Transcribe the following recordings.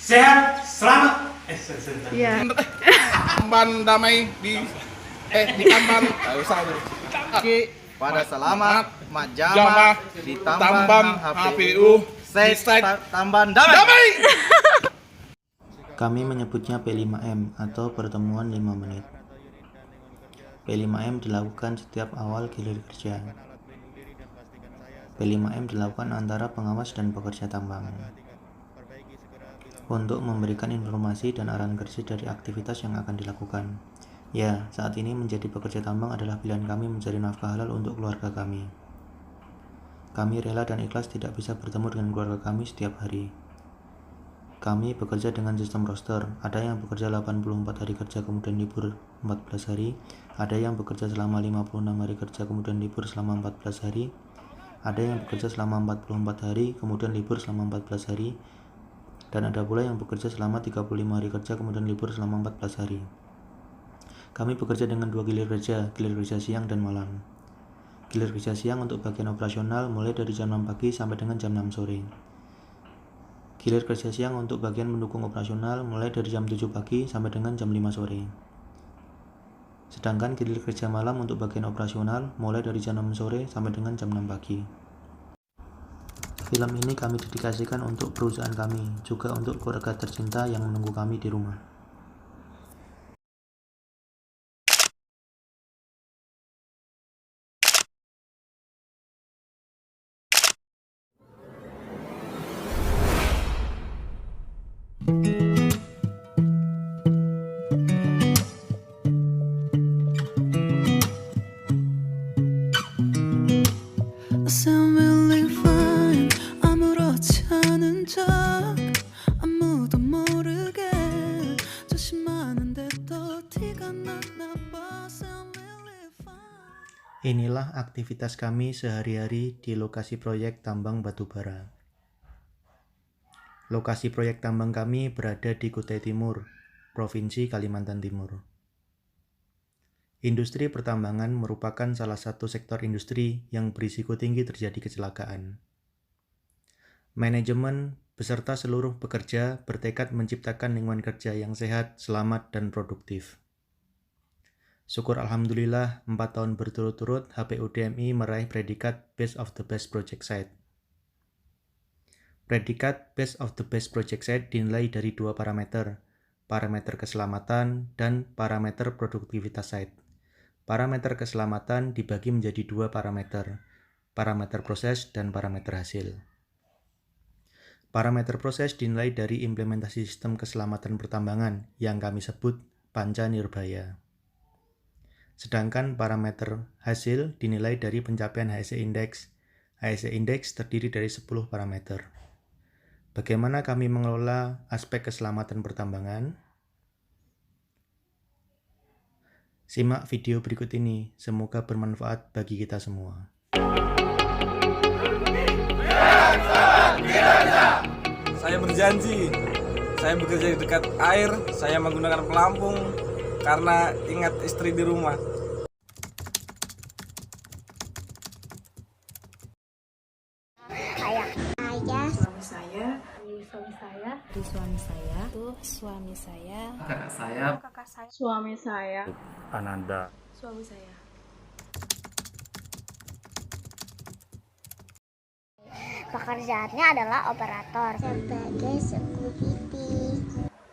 Sehat, selamat. Iya. Tamban damai di Tamban Pada selamat Jamaah Majama di Tamban HPU Tamban damai. Kami menyebutnya P5M atau pertemuan 5 menit. P5M dilakukan setiap awal gilir kerja. P5M dilakukan antara pengawas dan pekerja tambang untuk memberikan informasi dan arahan kerja dari aktivitas yang akan dilakukan. Ya, saat ini menjadi pekerja tambang adalah pilihan kami mencari nafkah halal untuk keluarga kami. Kami rela dan ikhlas tidak bisa bertemu dengan keluarga kami setiap hari. Kami bekerja dengan sistem roster, ada yang bekerja 84 hari kerja kemudian libur 14 hari, ada yang bekerja selama 56 hari kerja kemudian libur selama 14 hari, ada yang bekerja selama 44 hari kemudian libur selama 14 hari, dan ada pula yang bekerja selama 35 hari kerja kemudian libur selama 14 hari. Kami bekerja dengan 2 gilir kerja siang dan malam. Gilir kerja siang untuk bagian operasional mulai dari jam 6 pagi sampai dengan jam 6 sore. Gilir kerja siang untuk bagian mendukung operasional mulai dari jam 7 pagi sampai dengan jam 5 sore. Sedangkan gilir kerja malam untuk bagian operasional mulai dari jam 6 sore sampai dengan jam 6 pagi. Film ini kami dedikasikan untuk perusahaan kami, juga untuk keluarga tercinta yang menunggu kami di rumah. Inilah aktivitas kami sehari-hari di lokasi proyek tambang batubara. Lokasi proyek tambang kami berada di Kutai Timur, Provinsi Kalimantan Timur. Industri pertambangan merupakan salah satu sektor industri yang berisiko tinggi terjadi kecelakaan. Manajemen beserta seluruh pekerja bertekad menciptakan lingkungan kerja yang sehat, selamat, dan produktif. Syukur alhamdulillah 4 tahun berturut-turut HPU DMI meraih predikat Best of the Best Project Site. Predikat Best of the Best Project Site dinilai dari 2 parameter, parameter keselamatan dan parameter produktivitas site. Parameter keselamatan dibagi menjadi 2 parameter, parameter proses dan parameter hasil. Parameter proses dinilai dari implementasi sistem keselamatan pertambangan yang kami sebut Panca Nirbaya. Sedangkan parameter hasil dinilai dari pencapaian HSE Index. HSE Index terdiri dari 10 parameter. Bagaimana kami mengelola aspek keselamatan pertambangan? Simak video berikut ini, semoga bermanfaat bagi kita semua. Saya berjanji, saya bekerja di dekat air, saya menggunakan pelampung, karena ingat istri di rumah. Suami saya, Kakak saya, Suami saya, Ananda. suami saya. Pekerjaannya adalah operator sebagai security.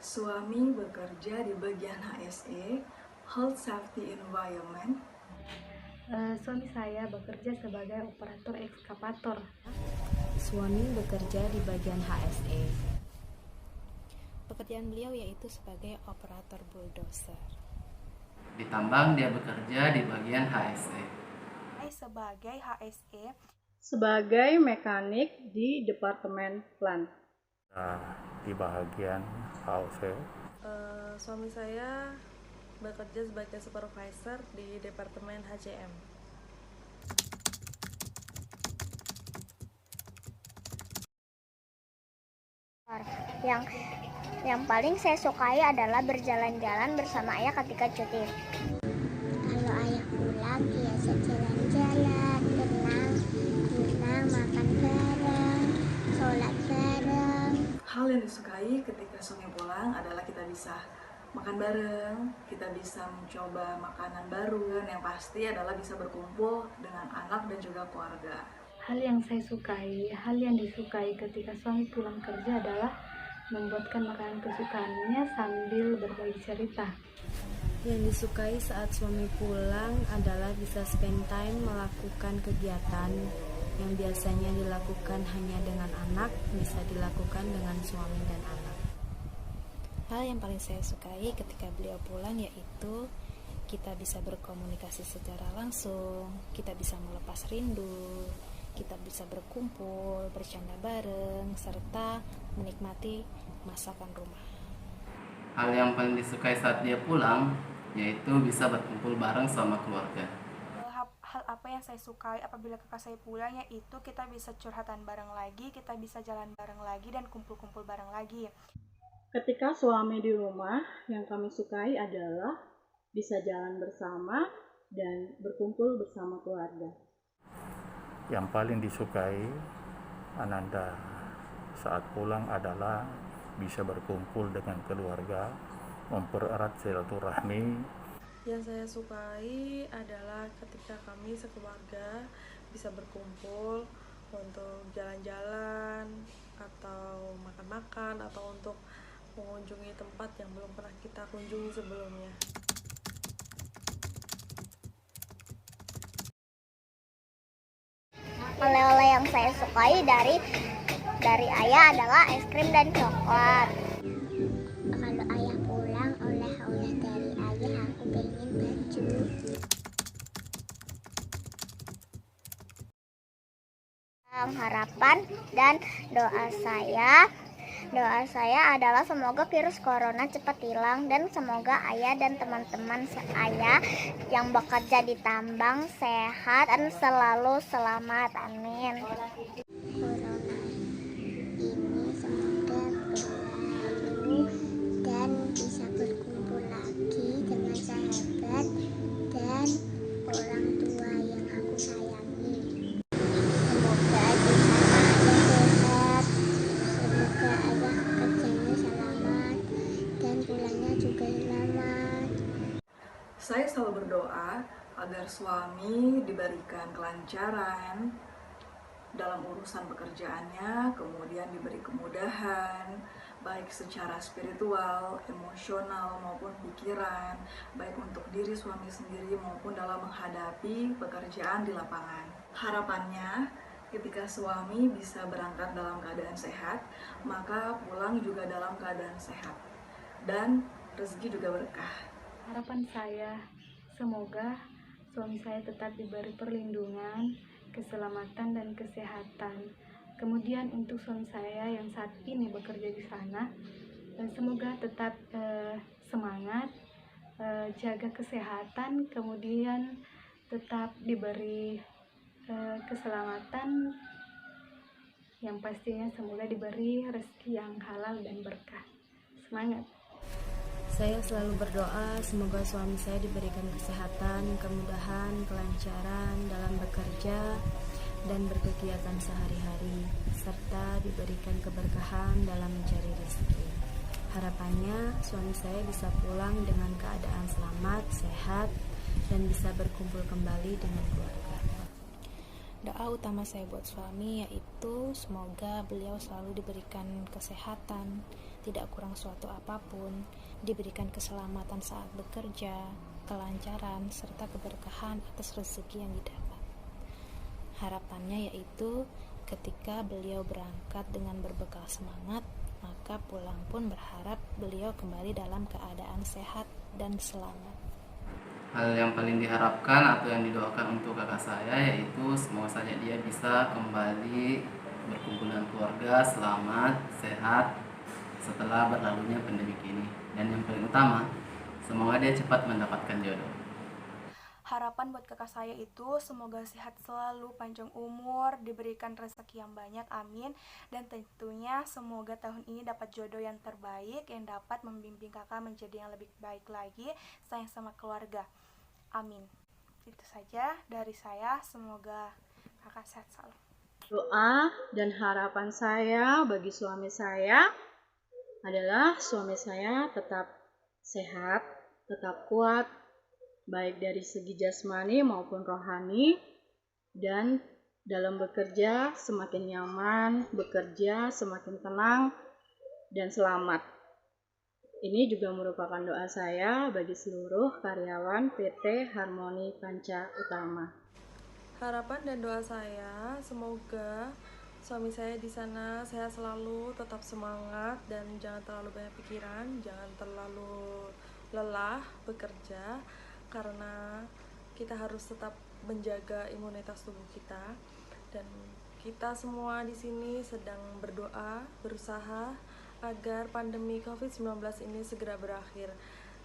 Suami bekerja di bagian HSE, Health Safety Environment. Suami saya bekerja sebagai operator ekskavator. Suami bekerja di bagian HSE. Pekerjaan beliau yaitu sebagai operator bulldozer. di tambang dia bekerja di bagian HSE. Sebagai HSE, sebagai mekanik di Departemen Plant. Di bagian HSE. Suami saya bekerja sebagai supervisor di Departemen HCM. Yang paling saya sukai adalah berjalan-jalan bersama ayah ketika cuti. Kalau ayah pulang biasa jalan-jalan, berenang, makan bareng, sholat bareng. Hal Hal yang disukai ketika suami pulang adalah kita bisa makan bareng, kita bisa mencoba makanan baru, dan yang pasti adalah bisa berkumpul dengan anak dan juga keluarga. Hal yang disukai ketika suami pulang kerja adalah membuatkan makanan kesukaannya sambil berbagi cerita. Yang disukai saat suami pulang adalah bisa spend time melakukan kegiatan yang biasanya dilakukan hanya dengan anak, bisa dilakukan dengan suami dan anak. Hal yang paling saya sukai ketika beliau pulang yaitu kita bisa berkomunikasi secara langsung, kita bisa melepas rindu, kita bisa berkumpul, bercanda bareng, serta menikmati masakan rumah. Hal yang paling disukai saat dia pulang yaitu bisa berkumpul bareng sama keluarga. Hal apa yang saya sukai apabila kakak saya pulang yaitu kita bisa curhatan bareng lagi, kita bisa jalan bareng lagi, dan kumpul-kumpul bareng lagi. Ketika suami di rumah, yang kami sukai adalah bisa jalan bersama dan berkumpul bersama keluarga. Yang paling disukai Ananda saat pulang adalah bisa berkumpul dengan keluarga, mempererat silaturahmi. Yang saya sukai adalah ketika kami sekeluarga bisa berkumpul untuk jalan-jalan atau makan-makan atau untuk mengunjungi tempat yang belum pernah kita kunjungi sebelumnya. Oleh-oleh yang saya sukai dari ayah adalah es krim dan coklat. Kalau ayah pulang, oleh-oleh dari ayah aku pengen baju. Harapan dan doa saya adalah semoga virus corona cepat hilang dan semoga ayah dan teman-teman ayah yang bekerja di tambang sehat dan selalu selamat. Amin. Corona ini semoga berlalu dan bisa berkumpul lagi dengan sahabat dan orang tua yang aku sayangi. Semoga di sana ayah sehat, semoga ayah kerjanya selamat dan pulangnya juga selamat. Saya selalu berdoa agar suami diberikan kelancaran dalam urusan pekerjaannya, kemudian diberi kemudahan, baik secara spiritual, emosional, maupun pikiran, baik untuk diri suami sendiri maupun dalam menghadapi pekerjaan di lapangan. Harapannya, ketika suami bisa berangkat dalam keadaan sehat, maka pulang juga dalam keadaan sehat, dan rezeki juga berkah. Harapan saya, semoga suami saya tetap diberi perlindungan, keselamatan, dan kesehatan. Kemudian untuk suami saya yang saat ini bekerja di sana, semoga tetap semangat, jaga kesehatan, kemudian tetap diberi keselamatan, yang pastinya semoga diberi rezeki yang halal dan berkah. Semangat! Saya selalu berdoa semoga suami saya diberikan kesehatan, kemudahan, kelancaran dalam bekerja dan berkegiatan sehari-hari, serta diberikan keberkahan dalam mencari rezeki. Harapannya suami saya bisa pulang dengan keadaan selamat, sehat, dan bisa berkumpul kembali dengan keluarga. Doa utama saya buat suami yaitu semoga beliau selalu diberikan kesehatan, tidak kurang suatu apapun, diberikan keselamatan saat bekerja, kelancaran, serta keberkahan atas rezeki yang didapat. Harapannya yaitu ketika beliau berangkat dengan berbekal semangat, maka pulang pun berharap beliau kembali dalam keadaan sehat dan selamat. Hal yang paling diharapkan atau yang didoakan untuk kakak saya yaitu semoga saja dia bisa kembali berkumpul dengan keluarga selamat, sehat setelah berlalunya pandemi ini. Dan yang paling utama, semoga dia cepat mendapatkan jodoh. Harapan buat kakak saya itu semoga sehat selalu, panjang umur, diberikan rezeki yang banyak, amin. Dan tentunya semoga tahun ini dapat jodoh yang terbaik, yang dapat membimbing kakak menjadi yang lebih baik lagi, sayang sama keluarga, amin. Itu saja dari saya, semoga kakak sehat selalu. Doa dan harapan saya bagi suami saya adalah suami saya tetap sehat, tetap kuat, baik dari segi jasmani maupun rohani, dan dalam bekerja semakin nyaman, bekerja semakin tenang dan selamat. Ini juga merupakan doa saya bagi seluruh karyawan PT Harmoni Panca Utama. Harapan dan doa saya semoga suami saya di sana sehat selalu, tetap semangat, dan jangan terlalu banyak pikiran, jangan terlalu lelah bekerja, karena kita harus tetap menjaga imunitas tubuh kita. Dan kita semua di sini sedang berdoa, berusaha agar pandemi COVID-19 ini segera berakhir,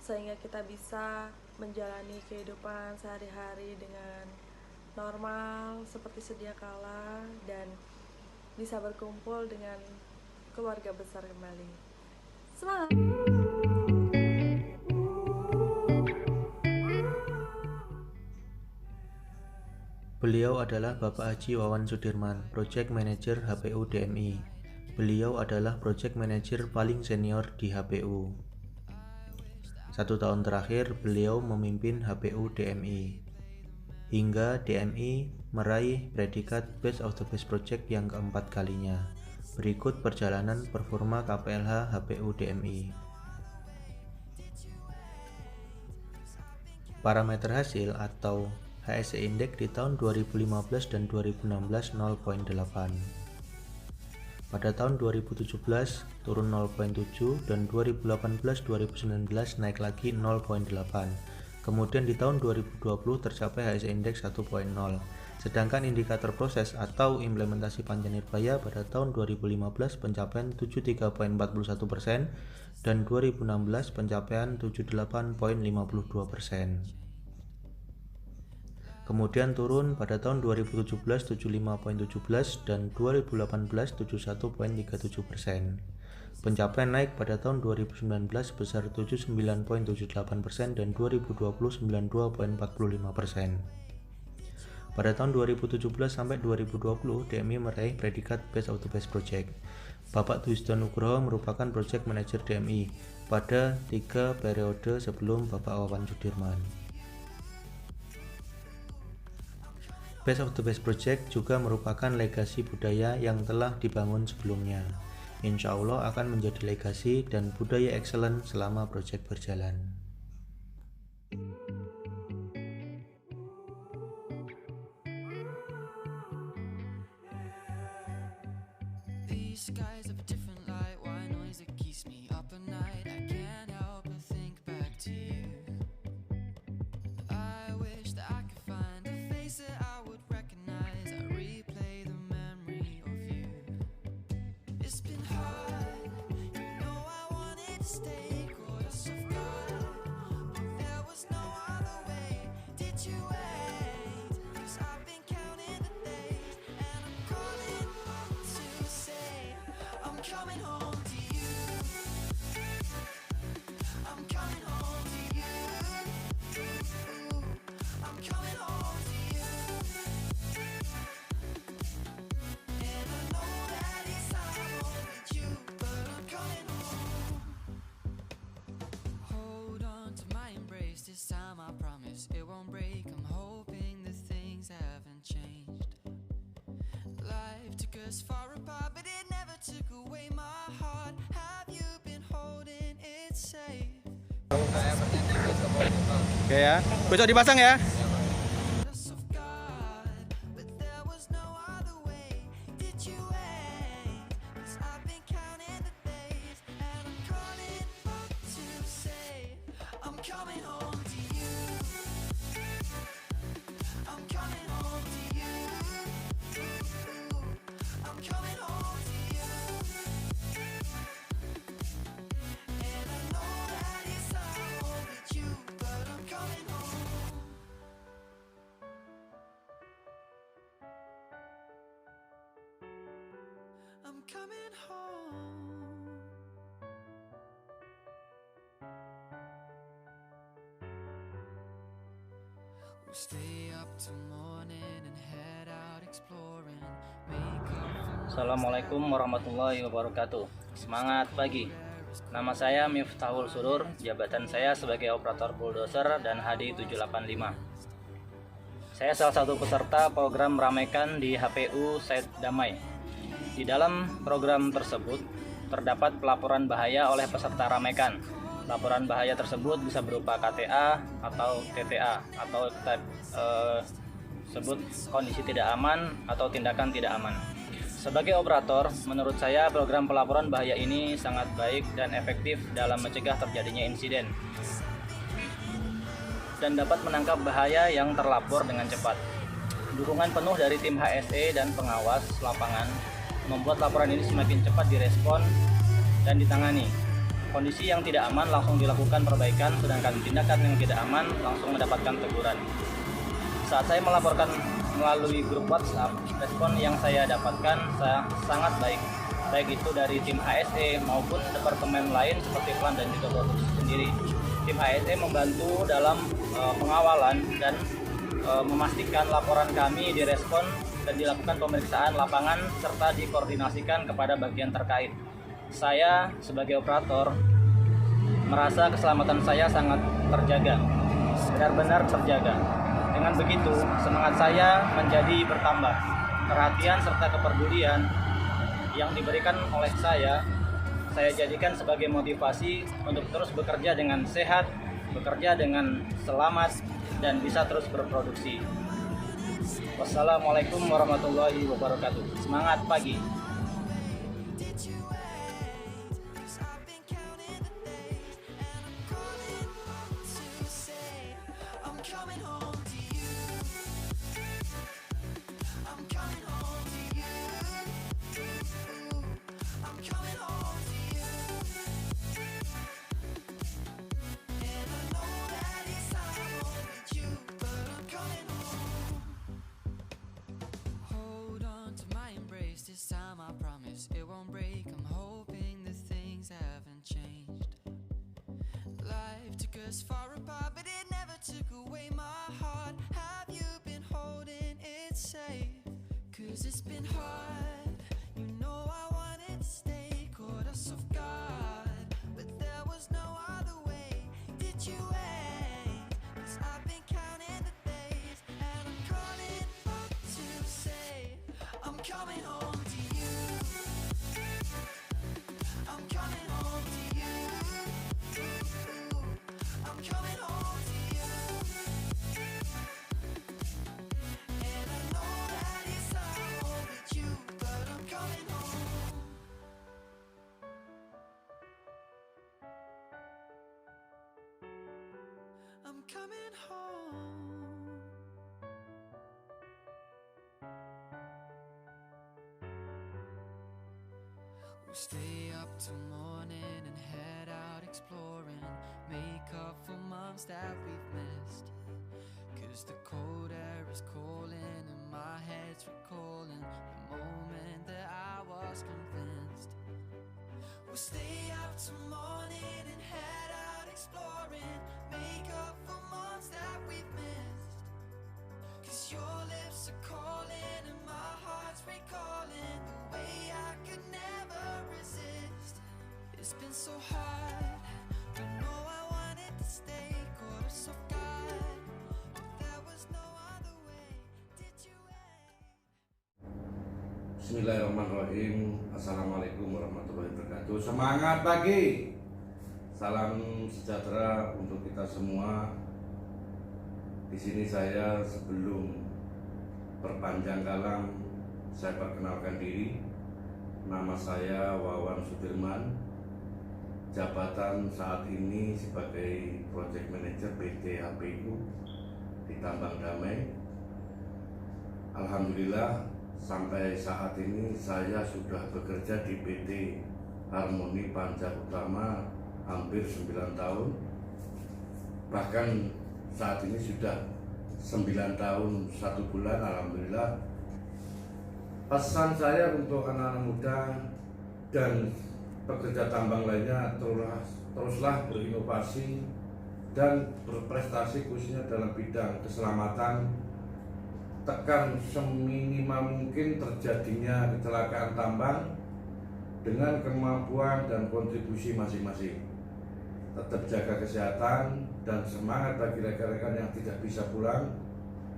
sehingga kita bisa menjalani kehidupan sehari-hari dengan normal seperti sedia kala dan bisa berkumpul dengan keluarga besar kembali. Semangat! Beliau adalah Bapak Haji Wawan Sudirman, Project Manager HPU DMI. Beliau adalah Project Manager paling senior di HPU. 1 tahun terakhir beliau memimpin HPU DMI. Hingga DMI meraih predikat Best of the Best Project yang keempat kalinya. Berikut perjalanan performa KPLH HPU DMI. Parameter hasil atau HSE Index di tahun 2015 dan 2016 0.8. Pada tahun 2017 turun 0.7 dan 2018-2019 naik lagi 0.8. Kemudian di tahun 2020 tercapai HSE Index 1.0. Sedangkan indikator proses atau implementasi Panca-Nirbaya pada tahun 2015 pencapaian 73.41% dan 2016 pencapaian 78.52%. Kemudian turun pada tahun 2017 75.17 dan 2018 71.37%. Pencapaian naik pada tahun 2019 sebesar 79.78% dan 2020 92.45%. Pada tahun 2017 sampai 2020, DMI meraih predikat Best of the Best Project. Bapak Dwisdo Nugroho merupakan Project Manager DMI pada 3 periode sebelum Bapak Wawan Sudirman. Best of the Best Project juga merupakan legasi budaya yang telah dibangun sebelumnya. Insya Allah akan menjadi legasi dan budaya excellent selama proyek berjalan. This time I promise it won't break. I'm hoping that things haven't changed. Life took us far apart, but it never took away my heart. Have you been holding it safe? Oke ya, besok dipasang ya. I'm coming home. We'll stay up till morning and head out exploring. Assalamualaikum warahmatullahi wabarakatuh. Semangat pagi. Nama saya Miftahul Surur, jabatan saya sebagai operator bulldozer dan HD 785. Saya salah satu peserta program Ramaikan di HPU Said Damai. Di dalam program tersebut terdapat pelaporan bahaya oleh peserta Ramaikan. Laporan bahaya tersebut bisa berupa KTA atau TTA atau kita sebut kondisi tidak aman atau tindakan tidak aman. Sebagai operator, menurut saya program pelaporan bahaya ini sangat baik dan efektif dalam mencegah terjadinya insiden dan dapat menangkap bahaya yang terlapor dengan cepat. Dukungan penuh dari tim HSE dan pengawas lapangan membuat laporan ini semakin cepat direspon dan ditangani. Kondisi yang tidak aman langsung dilakukan perbaikan, sedangkan tindakan yang tidak aman langsung mendapatkan teguran. Saat saya melaporkan melalui grup WhatsApp, respon yang saya dapatkan sangat baik, baik itu dari tim HSE maupun departemen lain seperti PLAN dan juga produksi sendiri. Tim HSE membantu dalam pengawalan dan memastikan laporan kami direspon dan dilakukan pemeriksaan lapangan serta dikoordinasikan kepada bagian terkait. Saya sebagai operator merasa keselamatan saya sangat terjaga, benar-benar terjaga. Dengan begitu, semangat saya menjadi bertambah. Perhatian serta kepedulian yang diberikan oleh saya jadikan sebagai motivasi untuk terus bekerja dengan sehat, bekerja dengan selamat, dan bisa terus berproduksi. Wassalamualaikum warahmatullahi wabarakatuh. Semangat pagi. This time I promise it won't break. I'm hoping that things haven't changed. Life took us far apart, but it never took away my heart. Have you been holding it safe? 'Cause it's been hard. You know I wanted to stay, caught us off guard, but there was no other way. Did you wait? 'Cause I've been counting the days, and I'm calling up to say I'm coming home. I'm coming home to you. I'm coming home to you. And I know that it's not all with you, but I'm coming home. I'm coming home. We'll stay up till morning and head out exploring, make up for months that we've missed. 'Cause the cold air is calling and my head's recalling the moment that I was convinced. We'll stay up till morning and head out exploring, make up for months that we've missed. 'Cause your lips are calling and my heart's recalling the way I could never resist. It's been so hard, I know I wanted to stay, caught us off guard, but there was no other way. Did you wait? Bismillahirrahmanirrahim. Assalamualaikum warahmatullahi wabarakatuh. Semangat pagi. Salam sejahtera untuk kita semua. Di sini saya sebelum perpanjang kalam, saya perkenalkan diri. Nama saya Wawan Sudirman. Jabatan saat ini sebagai Project Manager PT HPU di Tambang Damai. Alhamdulillah sampai saat ini saya sudah bekerja di PT Harmoni Panca Utama hampir 9 tahun. Bahkan saat ini sudah 9 tahun 1 bulan. Alhamdulillah. Pesan saya untuk anak-anak muda dan pekerja tambang lainnya, teruslah berinovasi dan berprestasi khususnya dalam bidang keselamatan. Tekan seminimal mungkin terjadinya kecelakaan tambang dengan kemampuan dan kontribusi masing-masing. Tetap jaga kesehatan dan semangat bagi rekan-rekan yang tidak bisa pulang.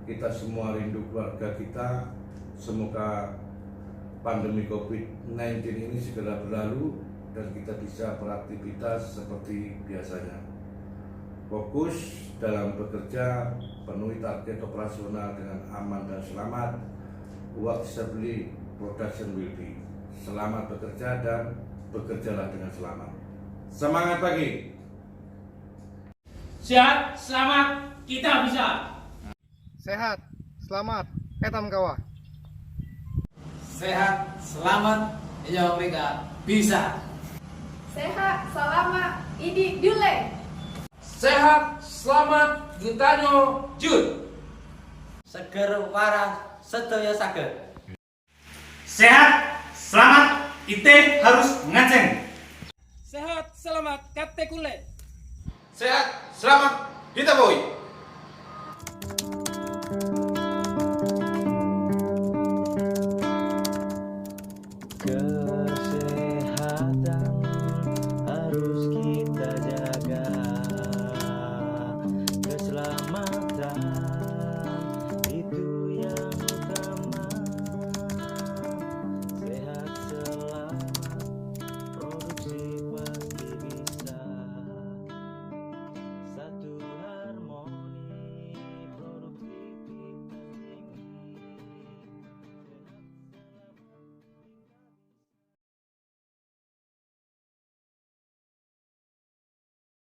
Kita semua rindu keluarga kita. Semoga pandemi COVID-19 ini segera berlalu dan kita bisa beraktivitas seperti biasanya. Fokus dalam bekerja, penuhi target operasional dengan aman dan selamat. Work safely, production will be. Selamat bekerja dan bekerjalah dengan selamat. Semangat pagi. Sehat, selamat, kita bisa. Sehat, selamat, etam kawa. Sehat, selamat, Ijo Omega bisa. Sehat, selamat, Idi Dule. Sehat, selamat, Gutanyo Jun. Seger waras, sedaya saged. Sehat, selamat, Ite harus ngaceng. Sehat, selamat, Kate Kule. Sehat, selamat, Hita Boy. Kesehatan